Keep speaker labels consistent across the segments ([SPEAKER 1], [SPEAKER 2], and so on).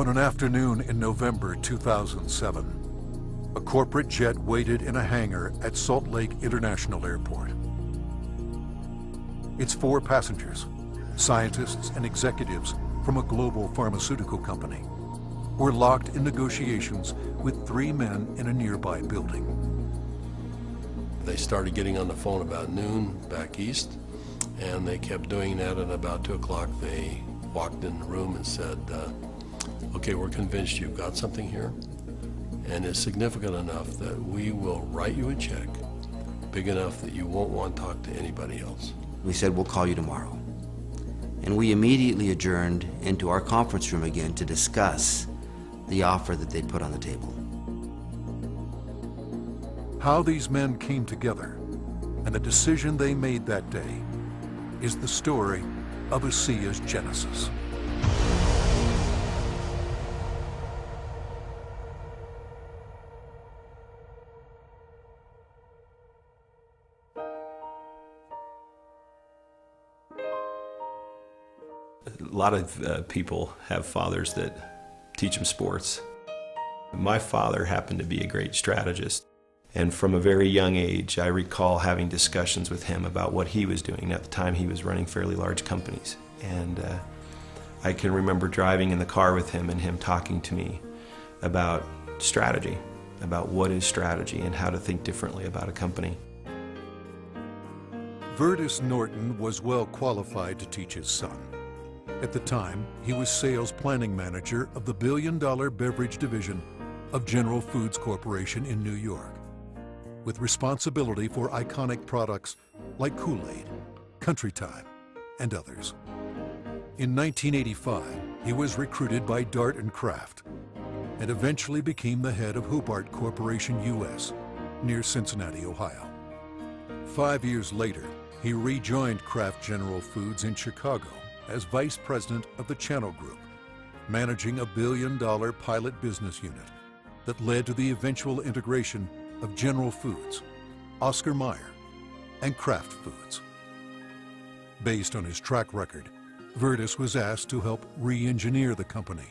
[SPEAKER 1] On an afternoon in November 2007, a corporate jet waited in a hangar at Salt Lake International Airport. Its 4 passengers, scientists and executives from a global pharmaceutical company, were locked in negotiations with 3 men in a nearby building.
[SPEAKER 2] They started getting on the phone about noon back east, and they kept doing that, and about 2 o'clock they walked in the room and said, okay, we're convinced you've got something here, and it's significant enough that we will write you a check big enough that you won't want to talk to anybody else.
[SPEAKER 3] We said, we'll call you tomorrow. And we immediately adjourned into our conference room again to discuss the offer that they put on the table.
[SPEAKER 1] How these men came together and the decision they made that day is the story of Akea's genesis.
[SPEAKER 4] A lot of people have fathers that teach them sports. My father happened to be a great strategist, and from a very young age I recall having discussions with him about what he was doing. At the time he was running fairly large companies, and I can remember driving in the car with him and him talking to me about strategy, about what is strategy and how to think differently about a company.
[SPEAKER 1] Vertus Norton was well qualified to teach his son. At the time, he was sales planning manager of the billion-dollar beverage division of General Foods Corporation in New York, with responsibility for iconic products like Kool-Aid, Country Time, and others. In 1985, he was recruited by Dart and Kraft and eventually became the head of Hobart Corporation US near Cincinnati, Ohio. 5 years later, he rejoined Kraft General Foods in Chicago as vice president of the Channel Group, managing a billion-dollar pilot business unit that led to the eventual integration of General Foods, Oscar Mayer, and Kraft Foods. Based on his track record, Vertus was asked to help re-engineer the company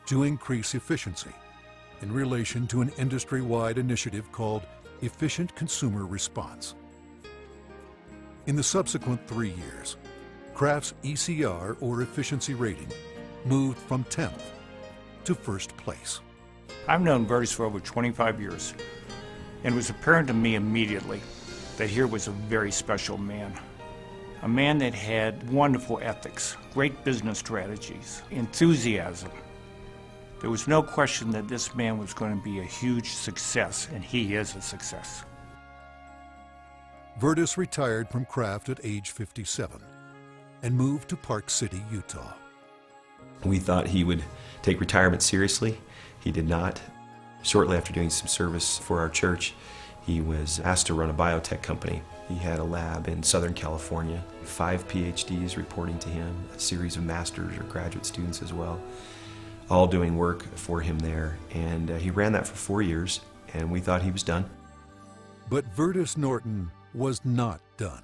[SPEAKER 1] to increase efficiency in relation to an industry-wide initiative called Efficient Consumer Response. In the subsequent 3 years, Kraft's ECR, or efficiency rating, moved from 10th to 1st place.
[SPEAKER 5] I've known Vertus for over 25 years, and it was apparent to me immediately that here was a very special man. A man that had wonderful ethics, great business strategies, enthusiasm. There was no question that this man was going to be a huge success, and he is a success.
[SPEAKER 1] Vertus retired from Kraft at age 57 and moved to Park City, Utah.
[SPEAKER 4] We thought he would take retirement seriously. He did not. Shortly after doing some service for our church, he was asked to run a biotech company. He had a lab in Southern California, 5 PhDs reporting to him, a series of master's or graduate students as well, all doing work for him there. And he ran that for 4 years, and we thought he was done.
[SPEAKER 1] But Vertus Norton was not done.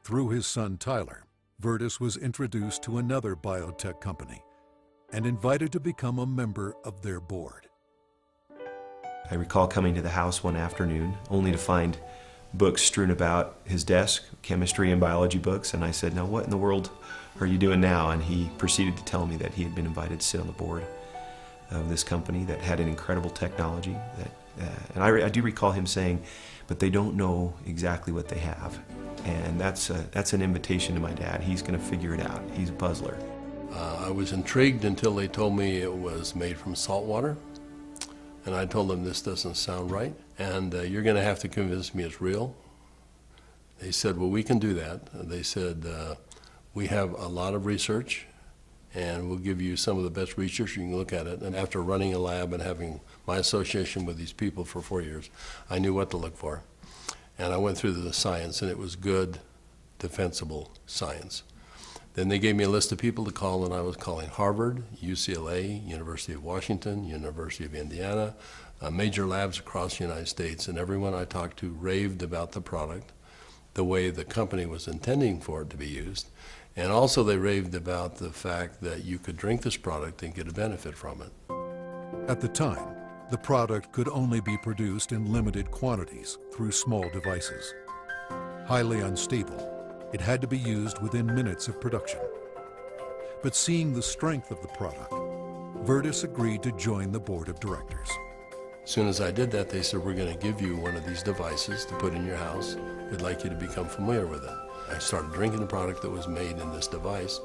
[SPEAKER 1] Through his son Tyler, Vertus was introduced to another biotech company and invited to become a member of their board.
[SPEAKER 4] I recall coming to the house one afternoon only to find books strewn about his desk, chemistry and biology books, and I said, "Now what in the world are you doing now?" And he proceeded to tell me that he had been invited to sit on the board of this company that had an incredible technology. And I do recall him saying, "But they don't know exactly what they have." And that's an invitation to my dad. He's going to figure it out. He's a puzzler.
[SPEAKER 2] I was intrigued until they told me it was made from salt water. And I told them, this doesn't sound right, and you're going to have to convince me it's real. They said, well, we can do that. They said, we have a lot of research, and we'll give you some of the best research. You can look at it. And after running a lab and having my association with these people for 4 years, I knew what to look for. And I went through the science, and it was good, defensible science. Then they gave me a list of people to call, and I was calling Harvard, UCLA, University of Washington, University of Indiana, major labs across the United States, and everyone I talked to raved about the product, the way the company was intending for it to be used, And also they raved about the fact that you could drink this product and get a benefit from it.
[SPEAKER 1] At the time, the product could only be produced in limited quantities through small devices. Highly unstable, it had to be used within minutes of production. But seeing the strength of the product, Virtus agreed to join the board of directors.
[SPEAKER 2] As soon as I did that, they said, we're going to give you one of these devices to put in your house. We'd like you to become familiar with it. I started drinking the product that was made in this device,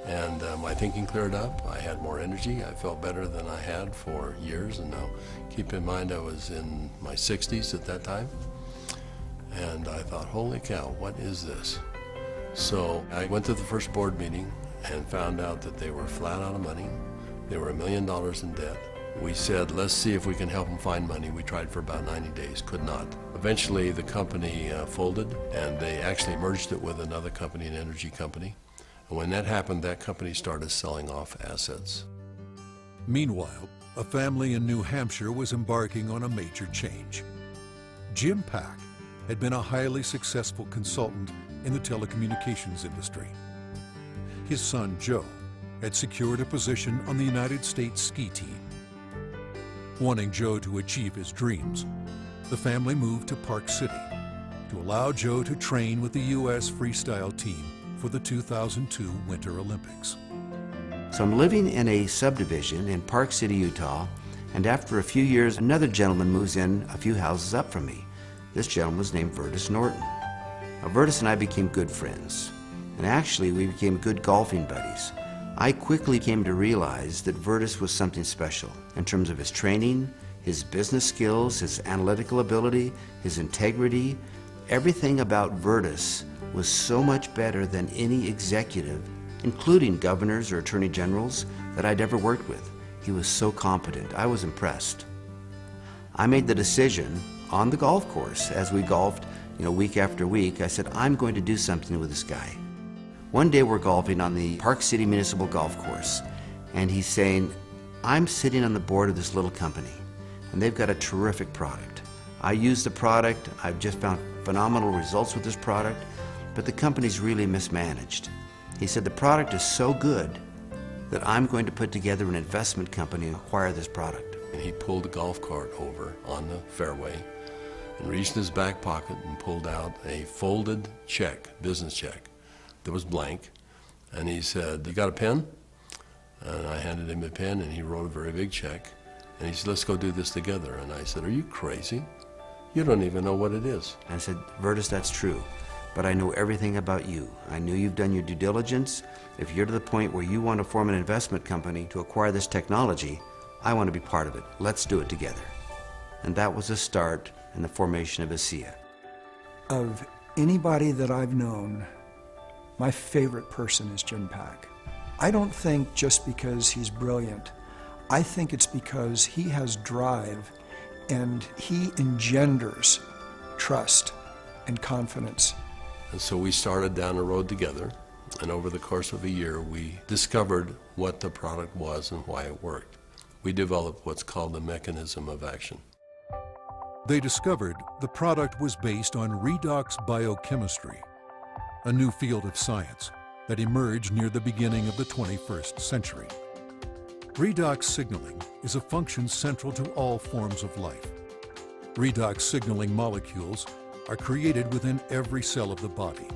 [SPEAKER 2] and my thinking cleared up. I had more energy. I felt better than I had for years, and now keep in mind I was in my 60s at that time. And I thought, holy cow, what is this? So I went to the first board meeting and found out that they were flat out of money. They were $1 million in debt. We said, let's see if we can help them find money. We tried for about 90 days, could not. Eventually the company folded, and they actually merged it with another company, an energy company. And when that happened, that company started selling off assets.
[SPEAKER 1] Meanwhile, a family in New Hampshire was embarking on a major change. Jim Pack had been a highly successful consultant in the telecommunications industry. His son, Joe, had secured a position on the United States ski team. Wanting Joe to achieve his dreams, the family moved to Park City to allow Joe to train with the U.S. freestyle team for the 2002 Winter Olympics.
[SPEAKER 3] So I'm living in a subdivision in Park City, Utah, and after a few years, another gentleman moves in a few houses up from me. This gentleman was named Virtus Norton. Now, Virtus and I became good friends, and actually we became good golfing buddies. I quickly came to realize that Virtus was something special in terms of his training, his business skills, his analytical ability, his integrity. Everything about Virtus was so much better than any executive, including governors or attorney generals, that I'd ever worked with. He was so competent. I was impressed. I made the decision on the golf course as we golfed, week after week. I said, I'm going to do something with this guy. One day we're golfing on the Park City Municipal Golf Course, and he's saying, I'm sitting on the board of this little company, and they've got a terrific product. I use the product. I've just found phenomenal results with this product, but the company's really mismanaged. He said, the product is so good that I'm going to put together an investment company and acquire this product.
[SPEAKER 2] And he pulled a golf cart over on the fairway and reached in his back pocket and pulled out a folded check, business check, that was blank. And he said, you got a pen? And I handed him a pen, and he wrote a very big check. And he said, let's go do this together. And I said, are you crazy? You don't even know what it is.
[SPEAKER 3] I said, Virtus, that's true, but I know everything about you. I knew you've done your due diligence. If you're to the point where you want to form an investment company to acquire this technology, I want to be part of it. Let's do it together. And that was the start in the formation of Akea.
[SPEAKER 6] Of anybody that I've known, my favorite person is Jim Pack. I don't think just because he's brilliant. I think it's because he has drive and he engenders trust and confidence.
[SPEAKER 2] And so we started down the road together, and over the course of a year, we discovered what the product was and why it worked. We developed what's called the mechanism of action.
[SPEAKER 1] They discovered the product was based on redox biochemistry, a new field of science that emerged near the beginning of the 21st century. Redox signaling is a function central to all forms of life. Redox signaling molecules are created within every cell of the body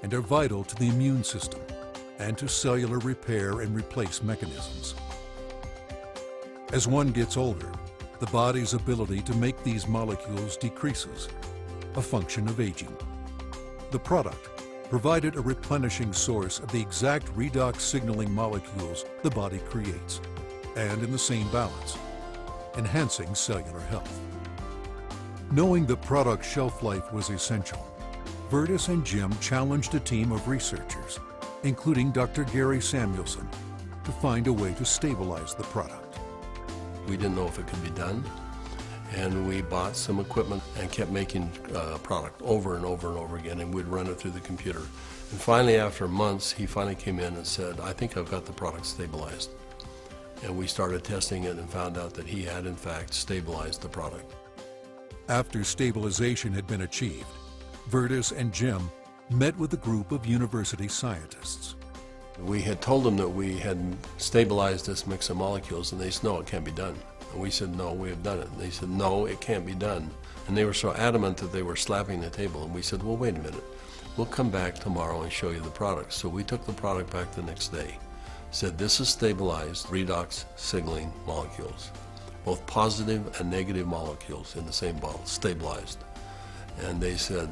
[SPEAKER 1] and are vital to the immune system and to cellular repair and replace mechanisms. As one gets older, the body's ability to make these molecules decreases, a function of aging. The product provided a replenishing source of the exact redox signaling molecules the body creates, and in the same balance, enhancing cellular health. Knowing the product's shelf life was essential, Virtus and Jim challenged a team of researchers, including Dr. Gary Samuelson, to find a way to stabilize the product.
[SPEAKER 2] We didn't know if it could be done, and we bought some equipment and kept making product over and over and over again, and we'd run it through the computer. And finally, after months, he finally came in and said, I think I've got the product stabilized. And we started testing it and found out that he had, in fact, stabilized the product.
[SPEAKER 1] After stabilization had been achieved, Virtus and Jim met with a group of university scientists.
[SPEAKER 2] We had told them that we had stabilized this mix of molecules, and they said, no, it can't be done. And we said, no, we have done it. And they said, no, it can't be done. And they were so adamant that they were slapping the table. And we said, well, wait a minute. We'll come back tomorrow and show you the product. So we took the product back the next day. Said, this is stabilized redox signaling molecules, both positive and negative molecules in the same bottle, stabilized. And they said,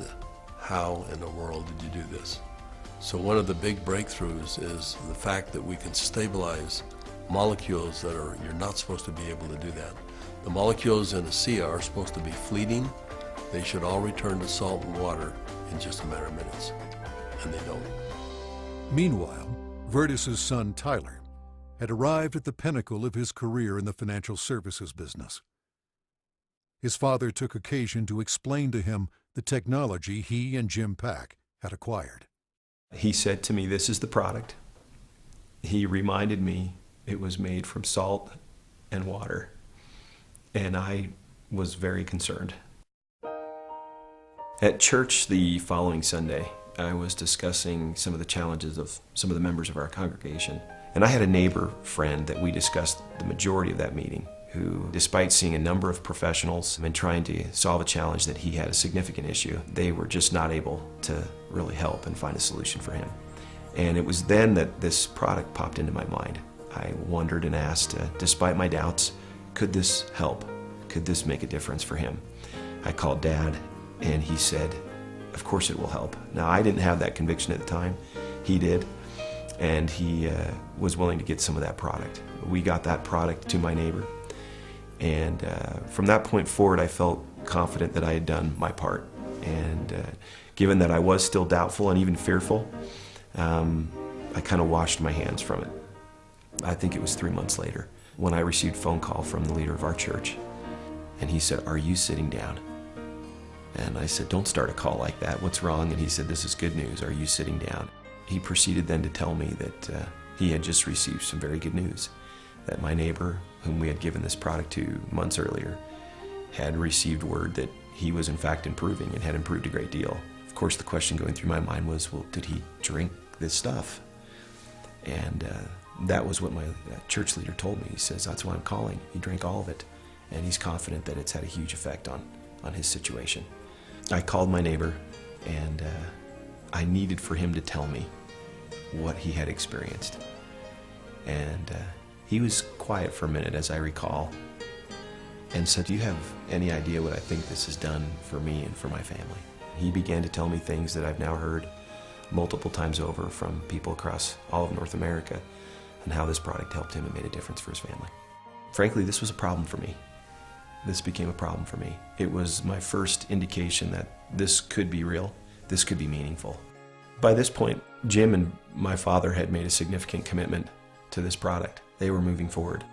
[SPEAKER 2] how in the world did you do this? So one of the big breakthroughs is the fact that we can stabilize molecules that you're not supposed to be able to do that. The molecules in Akea are supposed to be fleeting. They should all return to salt and water in just a matter of minutes, and they don't.
[SPEAKER 1] Meanwhile, Vertus's son Tyler had arrived at the pinnacle of his career in the financial services business. His father took occasion to explain to him the technology he and Jim Pack had acquired.
[SPEAKER 4] He said to me, this is the product. He reminded me it was made from salt and water, and I was very concerned. At church the following Sunday, I was discussing some of the challenges of some of the members of our congregation, and I had a neighbor friend that we discussed the majority of that meeting, who, despite seeing a number of professionals and trying to solve a challenge that he had a significant issue, they were just not able to really help and find a solution for him. And it was then that this product popped into my mind. I wondered and asked, despite my doubts, could this help? Could this make a difference for him? I called Dad, and he said, of course it will help. Now, I didn't have that conviction at the time. He did, and he was willing to get some of that product. We got that product to my neighbor. And from that point forward, I felt confident that I had done my part. And given that I was still doubtful and even fearful, I kind of washed my hands from it. I think it was 3 months later when I received a phone call from the leader of our church. And he said, are you sitting down? And I said, don't start a call like that. What's wrong? And he said, this is good news. Are you sitting down? He proceeded then to tell me that he had just received some very good news, that my neighbor, whom we had given this product to months earlier, had received word that he was in fact improving and had improved a great deal. Of course, the question going through my mind was, well, did he drink this stuff? And that was what my church leader told me. He says, that's why I'm calling. He drank all of it, and he's confident that it's had a huge effect on his situation. I called my neighbor, and I needed for him to tell me what he had experienced. And he was quiet for a minute, as I recall, and said, do you have any idea what I think this has done for me and for my family? He began to tell me things that I've now heard multiple times over from people across all of North America, and how this product helped him and made a difference for his family. Frankly, this was a problem for me. This became a problem for me. It was my first indication that this could be real, this could be meaningful. By this point, Jim and my father had made a significant commitment to this product. They were moving forward.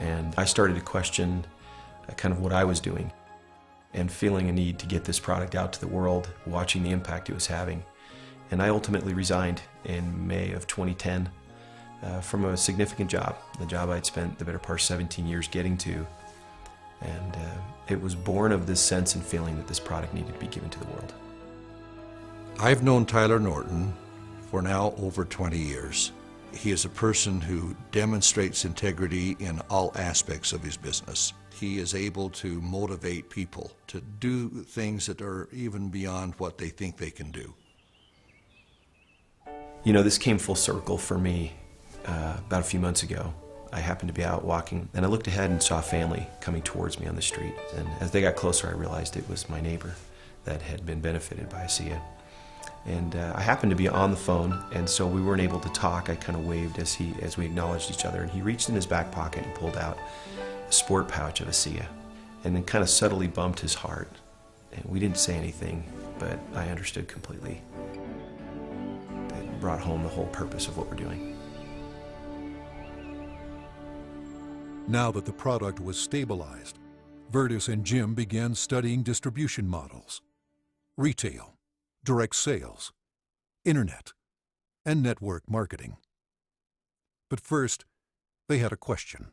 [SPEAKER 4] And I started to question kind of what I was doing, and feeling a need to get this product out to the world, watching the impact it was having. And I ultimately resigned in May of 2010 from a significant job, the job I'd spent the better part of 17 years getting to. And it was born of this sense and feeling that this product needed to be given to the world.
[SPEAKER 7] I've known Tyler Norton for now over 20 years. He is a person who demonstrates integrity in all aspects of his business. He is able to motivate people to do things that are even beyond what they think they can do.
[SPEAKER 4] You know, this came full circle for me about a few months ago. I happened to be out walking, and I looked ahead and saw a family coming towards me on the street. And as they got closer, I realized it was my neighbor that had been benefited by Akea. And I happened to be on the phone, and so we weren't able to talk. I kind of waved as we acknowledged each other, and he reached in his back pocket and pulled out a sport pouch of Akea, and then kind of subtly bumped his heart. And we didn't say anything, but I understood completely. It brought home the whole purpose of what we're doing.
[SPEAKER 1] Now that the product was stabilized, Vertus and Jim began studying distribution models, retail, direct sales, internet, and network marketing. But first, they had a question.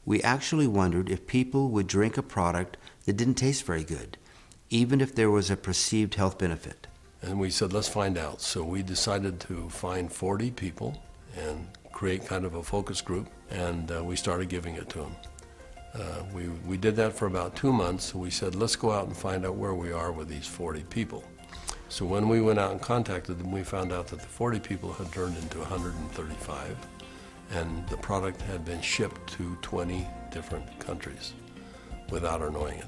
[SPEAKER 3] We actually wondered if people would drink a product that didn't taste very good, even if there was a perceived health benefit.
[SPEAKER 2] And we said, let's find out. So we decided to find 40 people and create kind of a focus group, and we started giving it to them. We did that for about 2 months, and we said, let's go out and find out where we are with these 40 people. So when we went out and contacted them, we found out that the 40 people had turned into 135, and the product had been shipped to 20 different countries without our knowing it.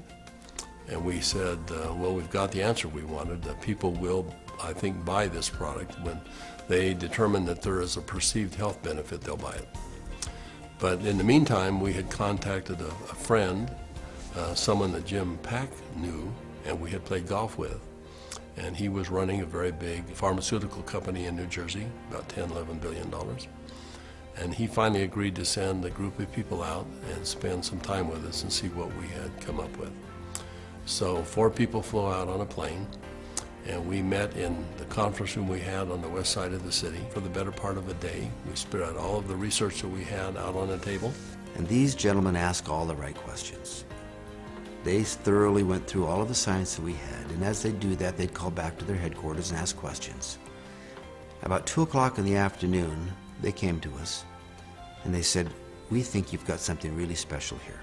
[SPEAKER 2] And we said, well, we've got the answer we wanted. People will, I think, buy this product. When they determine that there is a perceived health benefit, they'll buy it. But in the meantime, we had contacted a friend, someone that Jim Pack knew and we had played golf with. And he was running a very big pharmaceutical company in New Jersey, about $10, $11 billion. And he finally agreed to send a group of people out and spend some time with us and see what we had come up with. So 4 people flew out on a plane, and we met in the conference room we had on the west side of the city for the better part of a day. We spread out all of the research that we had out on a table.
[SPEAKER 3] And these gentlemen asked all the right questions. They thoroughly went through all of the science that we had, and as they do that, they'd call back to their headquarters and ask questions. About 2 o'clock in the afternoon, they came to us, and they said, we think you've got something really special here.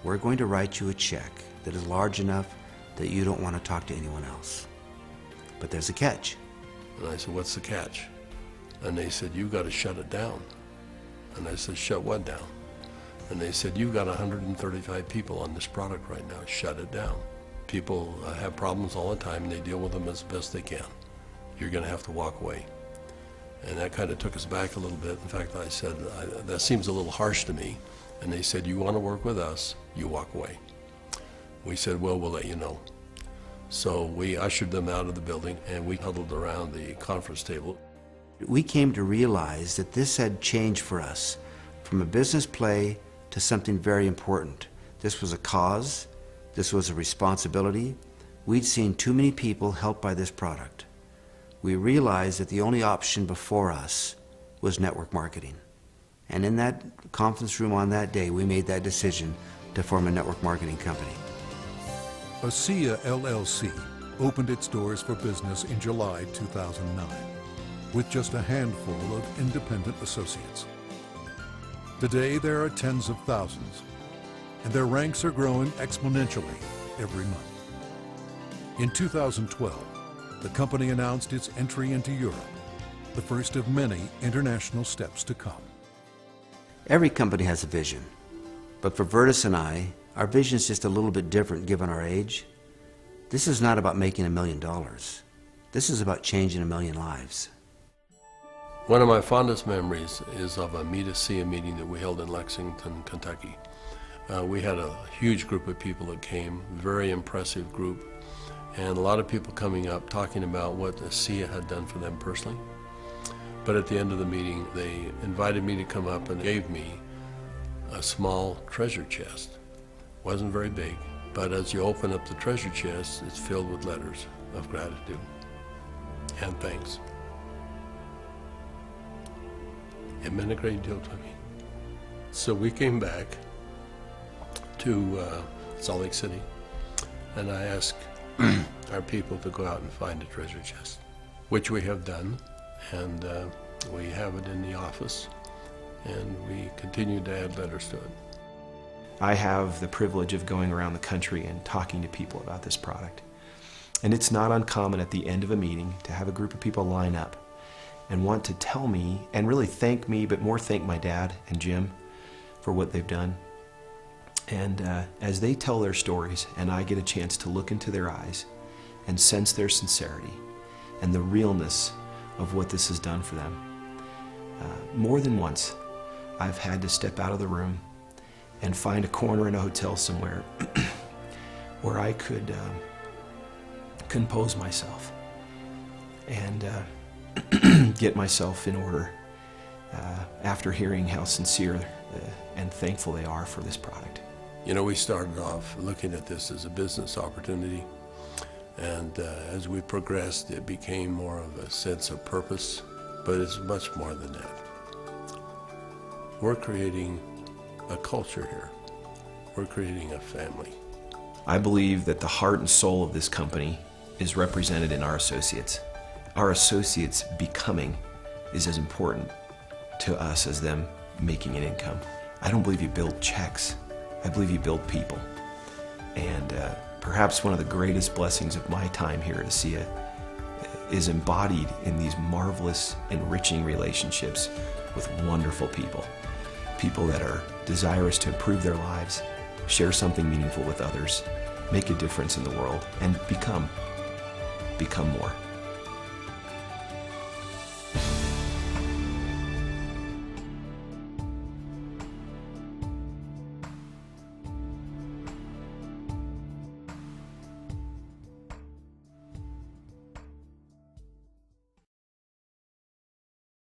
[SPEAKER 3] We're going to write you a check that is large enough that you don't want to talk to anyone else. But there's a catch.
[SPEAKER 2] And I said, what's the catch? And they said, you've got to shut it down. And I said, shut what down? And they said, you've got 135 people on this product right now. Shut it down. People have problems all the time, and they deal with them as best they can. You're going to have to walk away. And that kind of took us back a little bit. In fact, I said, that seems a little harsh to me. And they said, you want to work with us, you walk away. We said, well, we'll let you know. So we ushered them out of the building, and we huddled around the conference table.
[SPEAKER 3] We came to realize that this had changed for us from a business play to something very important. This was a cause. This was a responsibility. We'd seen too many people helped by this product. We realized that the only option before us was network marketing. And in that conference room on that day, we made that decision to form a network marketing company.
[SPEAKER 1] Akea LLC opened its doors for business in July 2009 with just a handful of independent associates. Today, there are tens of thousands, and their ranks are growing exponentially every month. In 2012, the company announced its entry into Europe, the first of many international steps to come.
[SPEAKER 3] Every company has a vision, but for Vertus and I, our vision is just a little bit different given our age. This is not about making $1 million. This is about changing 1 million lives.
[SPEAKER 2] One of my fondest memories is of a Meet Akea meeting that we held in Lexington, Kentucky. We had a huge group of people that came, very impressive group, and a lot of people coming up talking about what Akea had done for them personally. But at the end of the meeting, they invited me to come up and gave me a small treasure chest. Wasn't very big, but as you open up the treasure chest, it's filled with letters of gratitude and thanks. It meant a great deal to me. So we came back to Salt Lake City, and I asked our people to go out and find a treasure chest, which we have done, and we have it in the office, and we continue to add letters to it.
[SPEAKER 4] I have the privilege of going around the country and talking to people about this product. And it's not uncommon at the end of a meeting to have a group of people line up and want to tell me and really thank me, but more thank my dad and Jim for what they've done. And as they tell their stories and I get a chance to look into their eyes and sense their sincerity and the realness of what this has done for them, more than once I've had to step out of the room and find a corner in a hotel somewhere where I could compose myself and get myself in order after hearing how sincere and thankful they are for this product.
[SPEAKER 2] You know, we started off looking at this as a business opportunity, and as we progressed, it became more of a sense of purpose, but it's much more than that. We're creating a culture here. We're creating a family.
[SPEAKER 4] I believe that the heart and soul of this company is represented in our associates. Our associates becoming is as important to us as them making an income. I don't believe you build checks. I believe you build people. And perhaps one of the greatest blessings of my time here at Akea is embodied in these marvelous, enriching relationships with wonderful people. People that are desirous to improve their lives, share something meaningful with others, make a difference in the world, and become more.